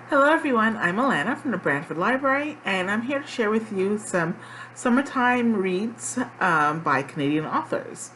Hello everyone, I'm Alana from the Brantford Library, and I'm here to share with you some summertime reads by Canadian authors.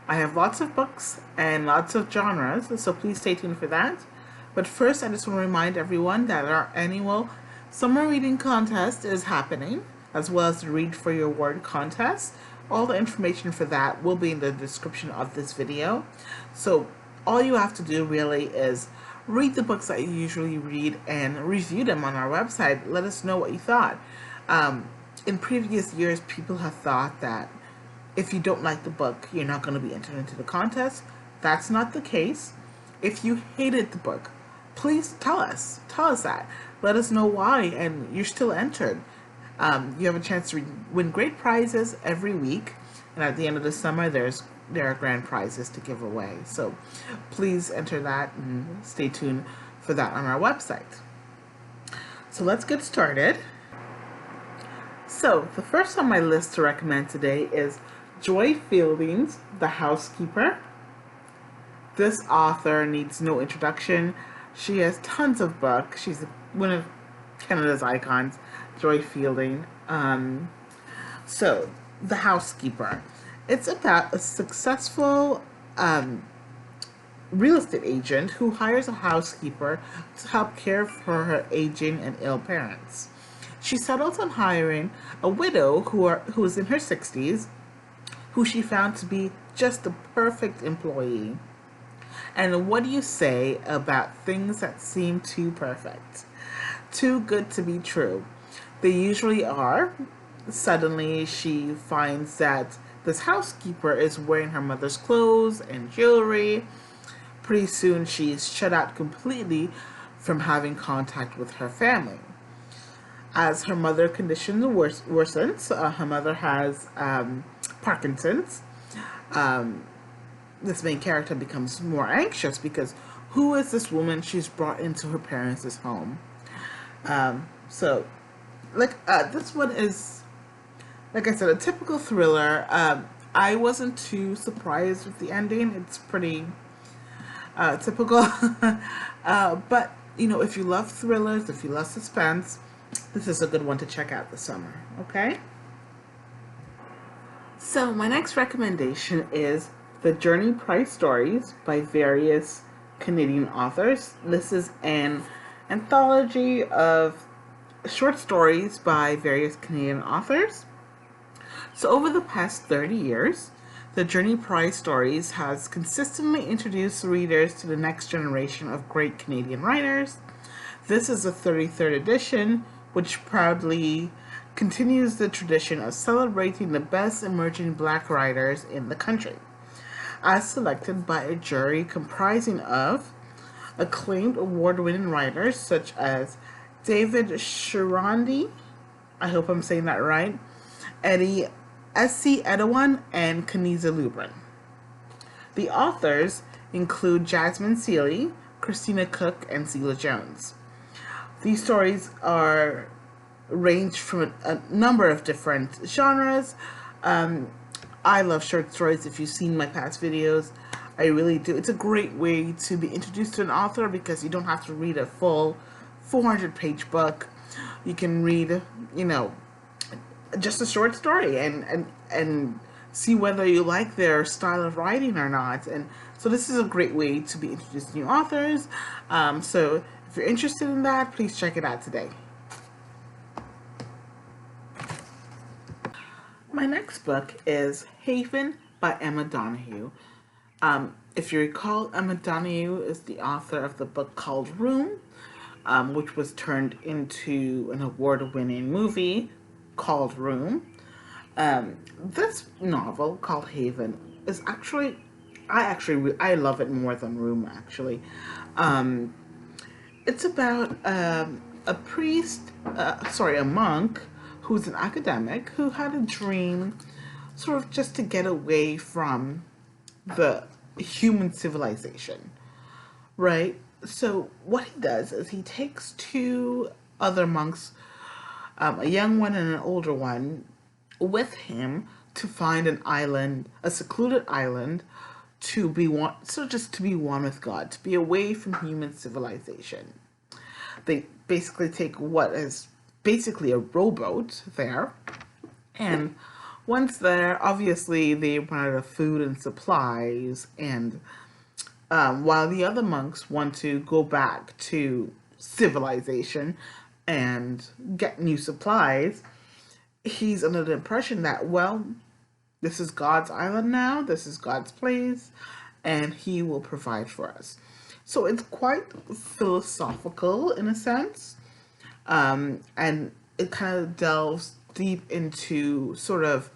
I have lots of books and lots of genres, so please stay tuned for that. But first, I just want to remind everyone that our annual summer reading contest is happening, as well as the Read for Your Word contest. All the information for that will be in the description of this video. So all you have to do really is read the books that you usually read and review them on our website. Let us know what you thought. In previous years, people have thought that if you don't like the book, you're not going to be entered into the contest. That's not the case. If you hated the book, please tell us. Tell us that. Let us know why, and you're still entered. You have a chance to win great prizes every week, and at the end of the summer, there are grand prizes to give away. So please enter that and stay tuned for that on our website. So let's get started. So the first on my list to recommend today is Joy Fielding's The Housekeeper. This author needs no introduction. She has tons of books. She's one of Canada's icons, Joy Fielding. So The Housekeeper. It's about a successful real estate agent who hires a housekeeper to help care for her aging and ill parents. She settles on hiring a widow who is in her 60s, who she found to be just the perfect employee. And what do you say about things that seem too perfect? Too good to be true. They usually are. Suddenly she finds that this housekeeper is wearing her mother's clothes and jewelry. Pretty soon she's shut out completely from having contact with her family. As her mother condition worsens, her mother has Parkinson's. This main character becomes more anxious because who is this woman she's brought into her parents' home? This one is, like I said, a typical thriller. I wasn't too surprised with the ending. It's pretty typical. But, if you love thrillers, if you love suspense, this is a good one to check out this summer, okay? So my next recommendation is The Journey Price Stories by various Canadian authors. This is an anthology of short stories by various Canadian authors. So over the past 30 years, The Journey Price Stories has consistently introduced readers to the next generation of great Canadian writers. This is the 33rd edition, which proudly continues the tradition of celebrating the best emerging Black writers in the country, as selected by a jury comprising of acclaimed award-winning writers such as David Shirandi, I hope I'm saying that right, Eddie S.C. Edouin, and Kaniza Lubrin. The authors include Jasmine Seeley, Christina Cook, and Zela Jones. These stories range from a number of different genres. I love short stories. If you've seen my past videos, I really do. It's a great way to be introduced to an author because you don't have to read a full 400-page book. You can read, just a short story and see whether you like their style of writing or not. And so this is a great way to be introduced to new authors. So if you're interested in that, please check it out today. My next book is Haven by Emma Donoghue. If you recall, Emma Donoghue is the author of the book called Room, which was turned into an award-winning movie called Room. This novel called Haven is I love it more than Room, actually. It's about a monk who's an academic who had a dream sort of just to get away from the human civilization, right? So what he does is he takes two other monks, a young one and an older one, with him to find an island, a secluded island, to be one, so just to be one with God, to be away from human civilization. They basically take what is basically a rowboat there, and once there, obviously they run out of food and supplies, and while the other monks want to go back to civilization and get new supplies, he's under the impression that, well, this is God's island now, this is God's place, and he will provide for us. So it's quite philosophical in a sense, and it kind of delves deep into sort of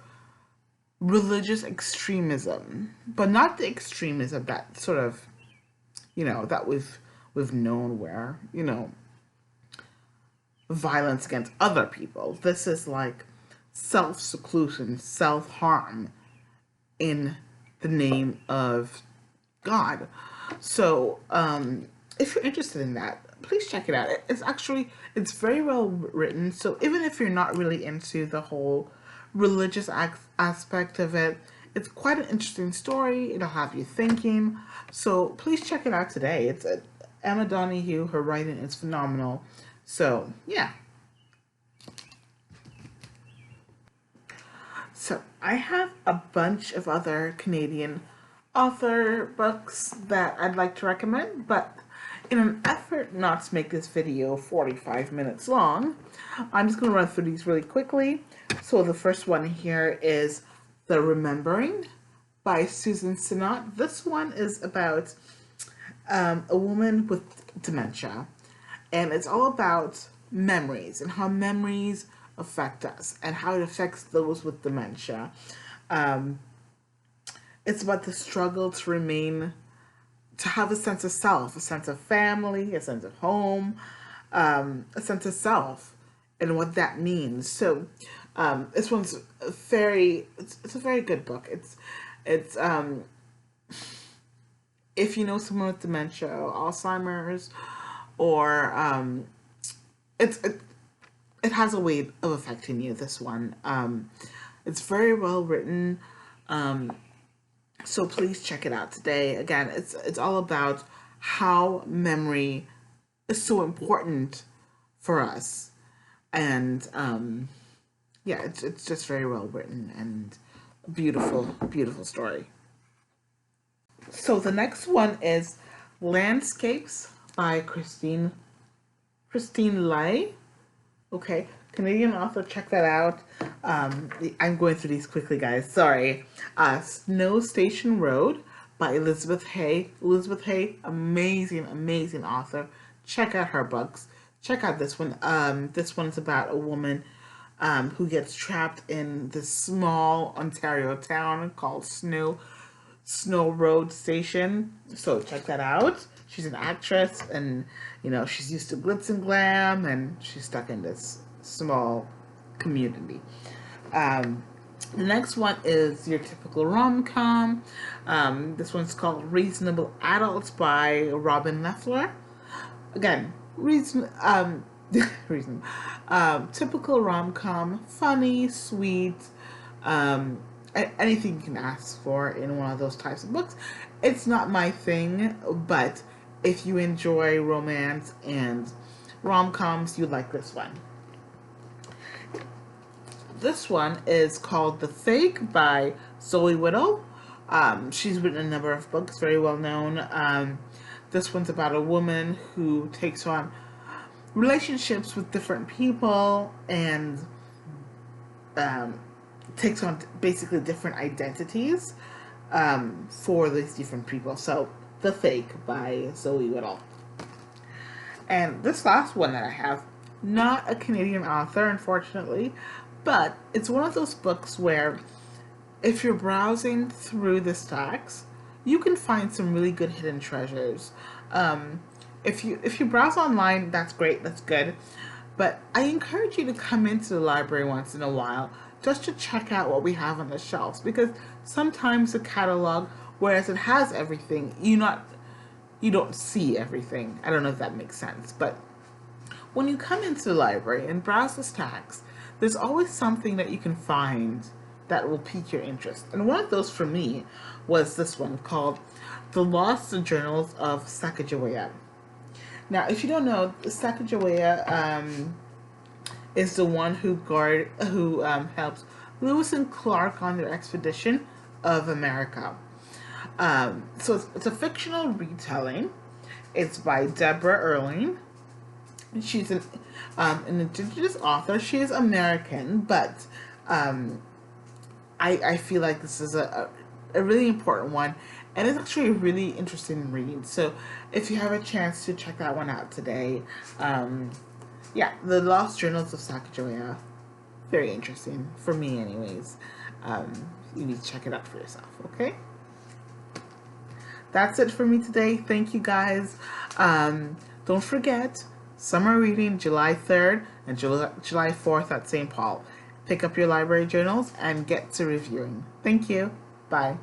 religious extremism, but not the extremism that sort of, that we've known, where, violence against other people. This is like self-seclusion, self-harm in the name of God. So, if you're interested in that, please check it out. It's very well written. So even if you're not really into the whole religious aspect of it, it's quite an interesting story. It'll have you thinking. So please check it out today. It's Emma Donoghue. Her writing is phenomenal. So yeah. So I have a bunch of other Canadian author books that I'd like to recommend, but in an effort not to make this video 45 minutes long, I'm just going to run through these really quickly. So the first one here is The Remembering by Susan Sinnott. This one is about a woman with dementia, and it's all about memories and how memories affect us and how it affects those with dementia. It's about the struggle to have a sense of self, a sense of family, a sense of home, a sense of self, and what that means. So this one's it's a very good book. It's if you know someone with dementia, Alzheimer's, or it has a way of affecting you. This one, it's very well written. So please check it out today. Again, it's all about how memory is so important for us, and yeah, it's just very well written and beautiful, beautiful story. So the next one is Landscapes by Christine Lai. Okay, Canadian author, check that out. I'm going through these quickly, guys. Sorry. Snow Station Road by Elizabeth Hay. Elizabeth Hay, amazing, amazing author. Check out her books. Check out this one. This one's about a woman who gets trapped in this small Ontario town called Snow Road Station. So check that out. She's an actress, and she's used to glitz and glam, and she's stuck in this small community. The next one is your typical rom-com. This one's called Reasonable Adults by Robin Leffler. Again, typical rom-com, funny, sweet, anything you can ask for in one of those types of books. It's not my thing, but if you enjoy romance and rom-coms, you like this one. This one is called The Fake by Zoe Whittle. She's written a number of books, very well known. This one's about a woman who takes on relationships with different people and takes on basically different identities for these different people. So, The Fake by Zoe Whittle. And this last one that I have, not a Canadian author, unfortunately, but it's one of those books where if you're browsing through the stacks, you can find some really good hidden treasures. If you browse online, that's great, that's good. But I encourage you to come into the library once in a while just to check out what we have on the shelves, because sometimes the catalog, whereas it has everything, you don't see everything. I don't know if that makes sense, but when you come into the library and browse the stacks, there's always something that you can find that will pique your interest. And one of those for me was this one called The Lost Journals of Sacagawea. Now, if you don't know, Sacagawea is the one who helps Lewis and Clark on their expedition of America. So it's a fictional retelling. It's by Deborah Erling. She's an indigenous author. She is American, but I feel like this is a really important one, and it's actually a really interesting read. So if you have a chance to check that one out today, yeah, The Lost Journals of Sacagawea, very interesting for me, anyways. You need to check it out for yourself. Okay. That's it for me today. Thank you guys. Don't forget, summer reading July 3rd and July 4th at St. Paul. Pick up your library journals and get to reviewing. Thank you. Bye.